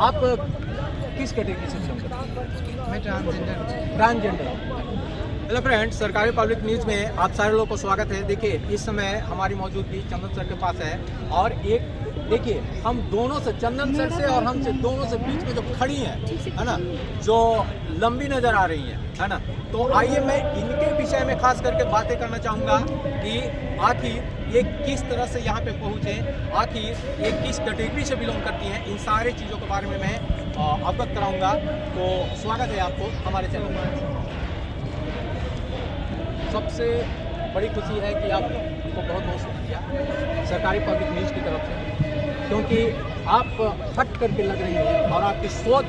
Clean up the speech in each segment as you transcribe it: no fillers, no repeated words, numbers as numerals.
आप किस कैटेगरी से बिलोंग करते हैं? मैं ट्रांसजेंडर। ट्रांसजेंडर। हेलो फ्रेंड्स, सरकारी पब्लिक न्यूज़ में आप सारे लोगों को स्वागत है। देखिए, इस समय हमारी मौजूदगी चंदन सर के पास है और एक देखिए हम दोनों से, चंदन सर से और हमसे दोनों से बीच में जो खड़ी हैं, है ना, जो लंबी नज़र आ रही हैं, है ना, तो आइए मैं इनके विषय में खास करके बातें करना चाहूँगा कि आखिर ये किस तरह से यहाँ पे पहुँचे, आखिर ये किस कैटेगरी से बिलोंग करती हैं, इन सारी चीज़ों के बारे में मैं अवगत कराऊँगा। तो स्वागत है आपको हमारे चैनल पर। सबसे बड़ी खुशी है कि आपको बहुत बहुत शुक्रिया सरकारी पब्लिक न्यूज़ की तरफ से, क्योंकि आप हट करके लग रही हैं और आपकी सोच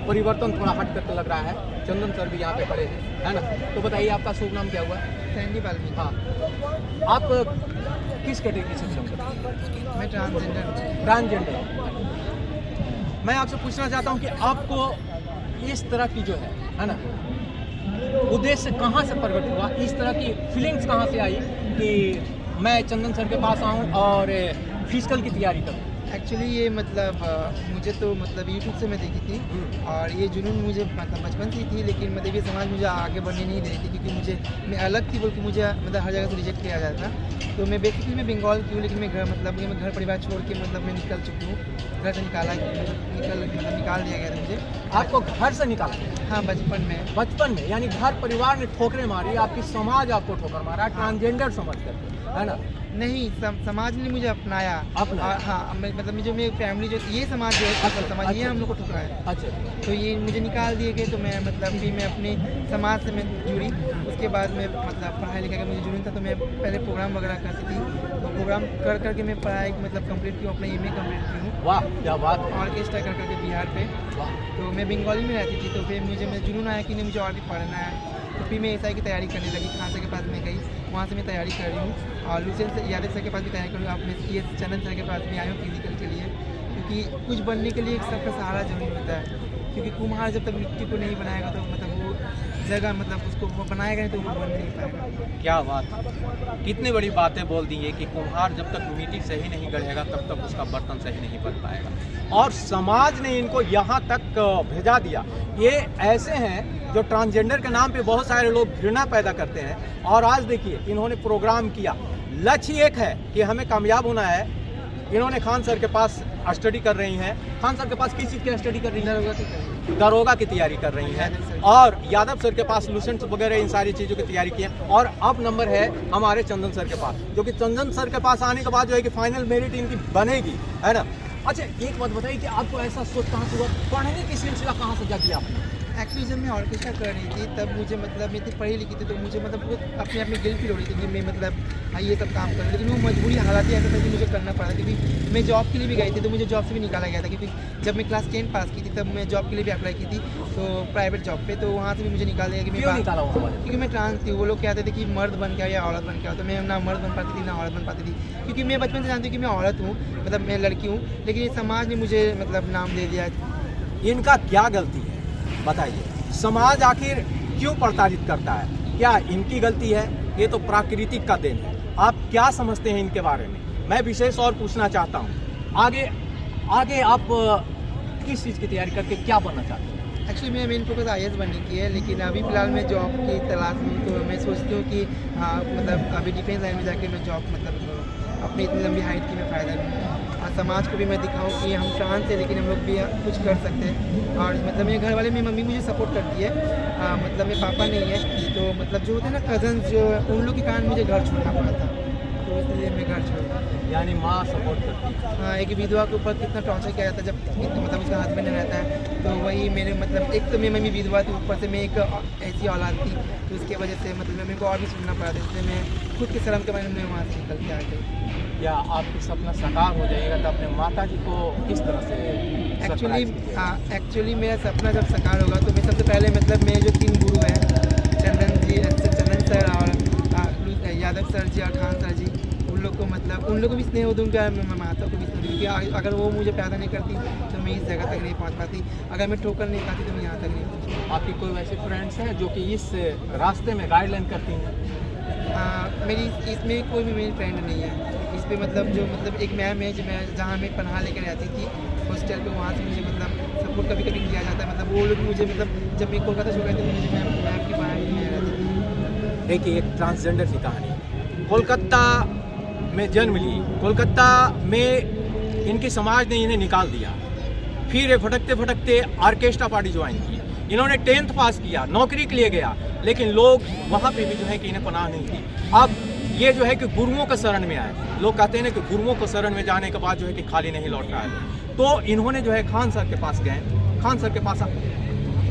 परिवर्तन थोड़ा हट करके लग रहा है। चंदन सर भी यहाँ पे खड़े हैं, है ना। तो बताइए, आपका शुभ नाम क्या हुआ? सैंडी वाल्मीकि। हाँ, आप किस कैटेगरी से बिलोंग करते हैं? मैं ट्रांसजेंडर। ट्रांसजेंडर। मैं आपसे पूछना चाहता हूँ कि आपको इस तरह की जो है ना, उद्देश्य कहाँ से प्रकट हुआ, इस तरह की फीलिंग्स कहाँ से आई कि मैं चंदन सर के पास आऊँ और फिजिकल की तैयारी करूँ? एक्चुअली ये मतलब मुझे तो मतलब यूट्यूब से मैं देखी थी और ये जुनून मुझे मतलब बचपन से ही थी, लेकिन मतलब ये समाज मुझे आगे बढ़ने नहीं दे रही थी, क्योंकि मुझे मैं अलग थी बोल के मुझे मतलब हर जगह से रिजेक्ट किया जाता था। तो मैं बेसिकली मैं बंगाल की हूँ, लेकिन मैं घर मतलब मैं घर परिवार छोड़ के मतलब मैं निकल चुकी हूँ। घर से निकाल दिया गया था मुझे। आपको घर से निकाला? हाँ, बचपन में। बचपन में, यानी घर परिवार ने ठोकरें मारी, आपकी समाज आपको ठोकर मारा, ट्रांसजेंडर समझ करके, है ना? नहीं, समाज ने मुझे अपनाया। हाँ, मतलब जो मेरी फैमिली जो ये समाज जो है समाज, ये हम लोग को ठुकराया। अच्छा। तो ये मुझे निकाल दिए गए, तो मैं मतलब फिर मैं अपने समाज से मैं जुड़ी। उसके बाद में मतलब पढ़ाई लिखाई का मुझे जुनून था, तो मैं पहले प्रोग्राम वगैरह करती थी। तो प्रोग्राम कर करके मैं पढ़ाई मतलब कंप्लीट की हूँ, अपने MA कंप्लीट की हूँ। वाह, क्या बात। ऑर्केस्ट्रा कर करके बिहार पे। तो मैं बंगाली में रहती थी, तो फिर मुझे जुनून आया कि नहीं, मुझे और भी पढ़ना है। तो फिर मैं SI की तैयारी करने लगी। खान सर के पास में गई, वहाँ से मैं तैयारी कर रही हूँ। और लुसेंट से यादव सर के पास भी तैयारी कर रही हूँ। आप चंदन सर के पास भी आए हूँ फिजिकल के लिए, क्योंकि कुछ बनने के लिए एक सबका सहारा जरूरी होता है। क्योंकि कुम्हार जब तक मिट्टी को नहीं बनाएगा तो मतलब वो जगह मतलब उसको वो बनाएगा नहीं तो वो बन नहीं पाएगा। क्या बात, कितनी बड़ी बातें बोल दी है कि कुम्हार जब तक मिट्टी सही नहीं गढ़ेगा तब तक उसका बर्तन सही नहीं बन पाएगा। और समाज ने इनको यहाँ तक भेजा दिया। ये ऐसे हैं जो ट्रांसजेंडर के नाम पे बहुत सारे लोग घृणा पैदा करते हैं, और आज देखिए इन्होंने प्रोग्राम किया। लक्ष्य एक है कि हमें कामयाब होना है। इन्होंने खान सर के पास स्टडी कर रही हैं। खान सर के पास किस चीज़ की स्टडी कर रही हैं? दरोगा की तैयारी कर रही हैं। और यादव सर के पास लुसेंट वगैरह इन सारी चीज़ों की तैयारी की है। और अब नंबर है हमारे चंदन सर के पास, जो कि चंदन सर के पास आने के बाद जो है कि फाइनल मेरिट इनकी बनेगी, है ना। अच्छा, एक बात बताइए कि आपको ऐसा सोच कहाँ से हुआ, पढ़ने की सिलसिला कहाँ से जागी आपने? एक्चुअली जब मैं ऑर्केस्ट्रा कर रही थी तब मुझे मतलब मैं इतनी पढ़ी लिखी थी, तो मुझे मतलब अपने आप में गिल्ट फील हो रही थी कि मैं मतलब ये सब काम कर, लेकिन वो मजबूरी हालात ही ऐसा था कि मुझे करना पड़ा। क्योंकि मैं जॉब के लिए भी गई थी, तो मुझे जॉब से भी निकाला गया था। क्योंकि जब मैं क्लास 10 पास की थी तब मैं जॉब के लिए भी अप्लाई की थी, तो प्राइवेट जॉब पे, तो वहाँ से भी मुझे निकाल दिया कि मैं क्योंकि मैं ट्रांस थी। वो लोग कहते थे कि मर्द बन के या औरत बन के आओ, तो मैं ना मर्द बन पाती थी ना औरत बन पाती थी। क्योंकि मैं बचपन से जानती हूँ कि मैं औरत हूँ, मतलब मैं लड़की हूँ, लेकिन ये समाज ने मुझे मतलब नाम दे दिया। इनका क्या गलती है बताइए? समाज आखिर क्यों प्रताड़ित करता है? क्या इनकी गलती है? ये तो प्राकृतिक का देन है। आप क्या समझते हैं इनके बारे में? मैं विशेष और पूछना चाहता हूँ, आगे आप किस चीज़ की तैयारी करके क्या बनना चाहते हैं? एक्चुअली मेरा मेन फोकस IAS बनने की है, लेकिन अभी फ़िलहाल मैं जॉब की तलाश में हूँ। तो मैं सोचती हूँ कि मतलब अभी डिफेंस लाइन में जाके मैं जॉब मतलब अपनी इतनी लंबी हाइट की मैं फ़ायदा लूँ और समाज को भी मैं दिखाऊँ कि हम ट्रांस है लेकिन हम लोग भी कुछ कर सकते हैं। और मतलब मेरे घर वाले, मेरी मम्मी मुझे सपोर्ट करती है। मतलब मेरे पापा नहीं है, तो मतलब जो होते हैं ना कज़न्स, जो उन लोग के कारण मुझे घर छोड़ना पड़ा था, तो इसलिए मैं घर छोड़ा। यानी माँ सपोर्ट करती है? हाँ, एक विधवा के ऊपर कितना टॉर्चर किया जाता है जब मतलब उसका हस्बैंड नहीं रहता है। तो वही मेरे मतलब एक तो मेरी मम्मी विधवा थी, ऊपर से मैं एक ऐसी औलाद थी, तो उसकी वजह से मतलब मेरे को और भी सुनना पड़ा था। इसलिए मैं खुद की शर्म के बारे में वहाँ से निकल के आ गई। क्या आपकी सपना साकार हो जाएगा तो अपने माता जी को किस तरह से? एक्चुअली मेरा सपना जब साकार होगा तो मैं सबसे पहले मतलब मेरे जो 3 गुरु हैं, चंदन सर और यादव सर जी और खान सर जी, उन लोग को भी स्नेह दूँगा। मैं माता को भी स्नेह दूँगी। अगर वो मुझे पैदा नहीं करती तो मैं इस जगह तक नहीं पहुँच पाती। अगर मैं ठोकर नहीं खाती तो मैं यहाँ तक नहीं पहुँचती। आपकी कोई वैसे फ्रेंड्स हैं जो कि इस रास्ते में गाइडलाइन करती हैं? मेरी इसमें कोई भी मेरी फ्रेंड नहीं है। इस पर मतलब जो मतलब एक मैम है जो मैं जहाँ मैं पनाह लेकर रहती थी, हॉस्टल पे, वहाँ से मुझे मतलब सपोर्ट कभी कभी किया जाता है। मतलब वो लोग मुझे मतलब जब मैं कोलकाता से गए थे मुझे मैं आपकी पढ़ाई में रहती थी। देखिए, एक ट्रांसजेंडर की कहानी। कोलकाता में जन्म ली, कोलकाता में इनके समाज ने इन्हें निकाल दिया, फिर ये भटकते भटकते ऑर्केस्ट्रा पार्टी ज्वाइन की। इन्होंने 10th पास किया, नौकरी के लिए गया, लेकिन लोग वहाँ पे भी जो है कि इन्हें पनाह नहीं दी। अब ये जो है कि गुरुओं के शरण में आए। लोग कहते हैं ना कि गुरुओं को शरण में जाने के बाद जो है कि खाली नहीं लौट रहा है। तो इन्होंने जो है खान सर के पास गए, खान सर के पास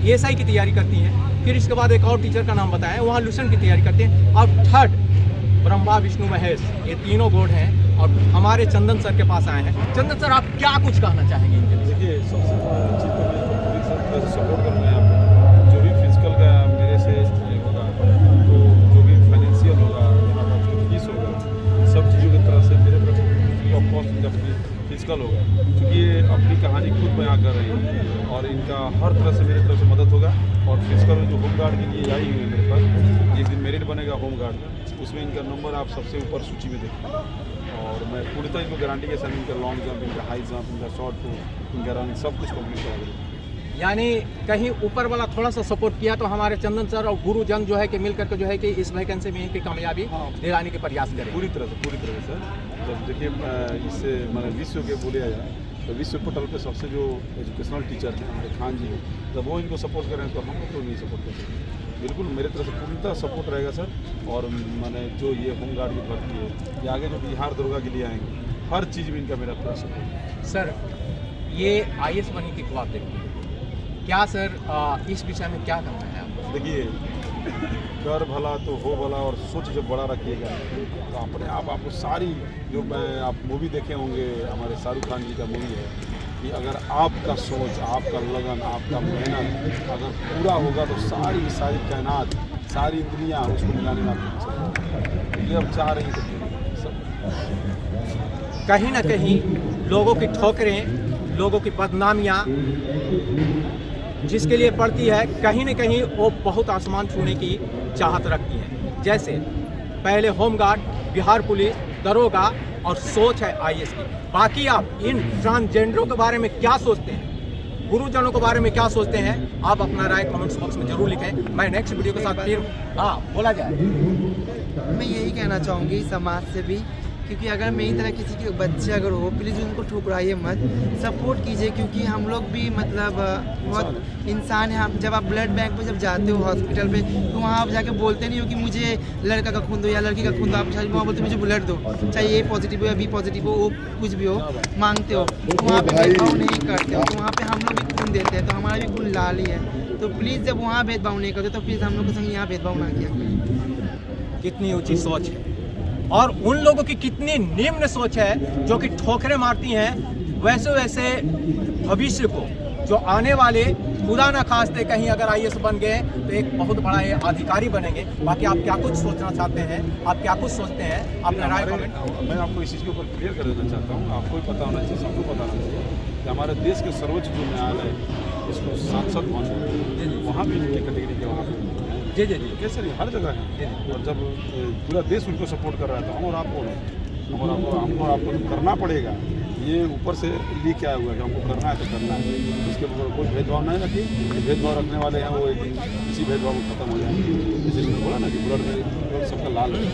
ESI की तैयारी करती हैं, फिर इसके बाद एक और टीचर का नाम बताएं, वहाँ लूसेंट की तैयारी करते हैं, और थर्ड ब्रह्मा विष्णु महेश, ये तीनों गॉड हैं और हमारे चंदन सर के पास आए हैं। चंदन सर, आप क्या कुछ कहना चाहेंगे इनके लिए? देखिए, सबसे अच्छी तो मैं सपोर्ट करूँगा यहाँ पे। जो भी फिजिकल का मेरे से होगा, तो जो भी फाइनेंशियल होगा, यहाँ का जो फीस होगा, सब चीज़ों की तरफ से मेरे तरफ फ्री ऑफ कॉस्ट जब फिजिकल होगा, क्योंकि ये अपनी कहानी खुद बयां कर रही है और इनका हर तरह से मेरे तरफ से मदद होगा। और फिजिकल में जो होम गार्ड के लिए आई हुई है मेरे पास, जिस दिन मेरिट बनेगा होम गार्ड, उसमें इनका नंबर आप सबसे ऊपर सूची में देखेंगे। और मैं पूरी तरह इनको गारंटी के साथ इनका लॉन्ग जंप, इनका हाई जंप, इनका शॉर्ट पुट, इनका रनिंग सब कुछ कंप्लीट करा दूँगा। यानी कहीं ऊपर वाला थोड़ा सा सपोर्ट किया तो हमारे चंदन सर और गुरुजन जो है कि मिलकर के जो है कि इस वैकेंसी में इनकी कामयाबी दिलाने के प्रयास करें। पूरी तरह से सर। जब देखिए, इससे मैंने विश्व के बोले जाए तो विश्व पोर्टल पे सबसे जो एजुकेशनल टीचर हैं हमारे खान जी, जब वो इनको सपोर्ट करें तो हम लोग तो नहीं सपोर्ट कर सकते। बिल्कुल मेरे तरफ से पूरी तरह सपोर्ट रहेगा सर। और मैंने जो ये होम गार्ड की भर्ती है, ये आगे जो बिहार दुर्गा के लिए आएंगे, हर चीज़ में इनका मेरा पूरा सपोर्ट। सर, ये IAS बनने की ख्वाब देखते हैं क्या सर? इस विषय में क्या करना है आपको? देखिए, कर भला तो हो भला, और सोच जब बड़ा रखिएगा तो अपने आपको सारी जो आप मूवी देखे होंगे, हमारे शाहरुख खान जी का मूवी है, कि अगर आपका सोच, आपका लगन, आपका मेहनत अगर पूरा होगा तो सारी कायनात, सारी दुनिया उसको मिलाने में आपको ये अब चाह रही है। कहीं ना कहीं लोगों की ठोकरें, लोगों की बदनामियाँ जिसके लिए पड़ती है, कहीं न कहीं वो बहुत आसमान छूने की चाहत रखती हैं। जैसे पहले होमगार्ड, बिहार पुलिस, दरोगा, और सोच है IAS की। बाकी आप इन ट्रांसजेंडरों के बारे में क्या सोचते हैं, गुरुजनों के बारे में क्या सोचते हैं, आप अपना राय कमेंट्स बॉक्स में जरूर लिखें। मैं नेक्स्ट वीडियो के साथ फिर बोला जाए। मैं यही कहना चाहूँगी समाज से भी, क्योंकि अगर मेरी तरह किसी के बच्चे अगर हो, प्लीज़ उनको ठुकराइए मत, सपोर्ट कीजिए, क्योंकि हम लोग भी मतलब बहुत इंसान हैं। हम जब आप ब्लड बैंक में जब जाते हो हॉस्पिटल पे, तो वहाँ आप जाके बोलते नहीं हो कि मुझे लड़का का खून दो या लड़की का खून दो, आप वहाँ बोलते मुझे ब्लड दो, चाहे A पॉजिटिव हो या B पॉजिटिव हो, वो कुछ भी हो, मांगते हो। तो वहाँ पे भेदभाव नहीं करते हो, तो वहाँ पे हम लोग भी खून देते हैं, तो हमारा भी खून लाल ही है। तो प्लीज़ जब वहाँ भेदभाव नहीं करते तो प्लीज़ हम लोग के संग यहाँ भेदभाव ना किया करें। कितनी ऊंची सोच है, और उन लोगों की कितनी निम्न सोच है जो कि ठोकरें मारती हैं वैसे भविष्य को, जो आने वाले खुदा न खास्ते कहीं अगर IAS बन गए तो एक बहुत बड़ा ये अधिकारी बनेंगे। बाकी आप क्या कुछ सोचना चाहते हैं, आप क्या कुछ सोचते हैं, अपना राय कमेंट। मैं आपको इस चीज़ के ऊपर क्लियर कर देना चाहता हूँ, आपको भी पता होना चाहिए, सबको पता होना चाहिए कि हमारे देश के सर्वोच्च जो न्यायालय है, इसको सांसद भवन, वहाँ भी इनकी कैटेगरी के वहाँ पे जी कैसे नहीं, हर जगह है। और जब पूरा देश उनको सपोर्ट कर रहा है तो हम और आप कौन है? हमको आपको तो करना पड़ेगा। ये ऊपर से लिख आया हुआ है कि हमको करना है तो करना है, इसके ऊपर कोई भेदभाव नहीं रखिए। भेदभाव रखने वाले हैं वो एक दिन इसी भेदभाव में खत्म हो जाएंगे। जैसे मैंने बोला ना कि ब्लड में सबका लाल है,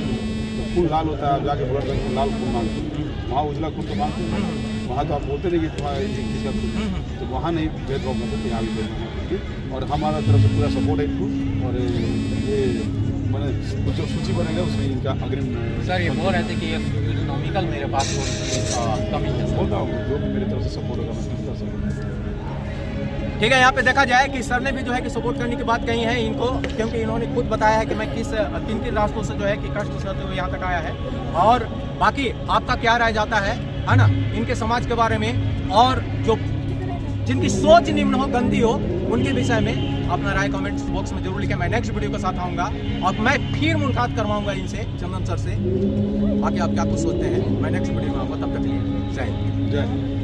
तो खून लाल होता है, आप जाके ब्लड बैंक में लाल खून मांगते हैं, वहाँ उजला खून तो मांगते हैं, वहाँ तो आप बोलते नहीं कि तुम्हारा किसका खून, तो वहाँ नहीं भेदभाव करते, यहाँ भी भेदभाव करते। और हमारा तरफ से पूरा सपोर्ट है इनको। और ये मैंने जो सूची बनेगा उसमें इनका अग्रिम। सर, ये बोल रहे थे कि इकोनॉमिकल मेरे पास कमी है। बोलता हूँ जो भी मेरी तरफ से सपोर्ट होगा मैं कर सकूँ। ठीक है, यहाँ पे देखा जाए कि सर ने भी जो है कि सपोर्ट करने की बात कही है इनको, क्योंकि इन्होंने खुद बताया है कि मैं किन रास्तों से जो है कि कष्ट सहते हुए यहाँ तक आया है। और बाकी आपका क्या राय जाता है ना, इनके समाज के बारे में, और जो जिनकी सोच निम्न हो, गंदी हो, उनके विषय में अपना राय कमेंट्स बॉक्स में जरूर लिखें। मैं नेक्स्ट वीडियो के साथ आऊँगा और मैं फिर मुलाकात करवाऊँगा इनसे, चंदन सर से। बाकी आप क्या कुछ सोचते हैं, मैं नेक्स्ट वीडियो में आऊँगा। तब तक के लिए जय हिंद। जय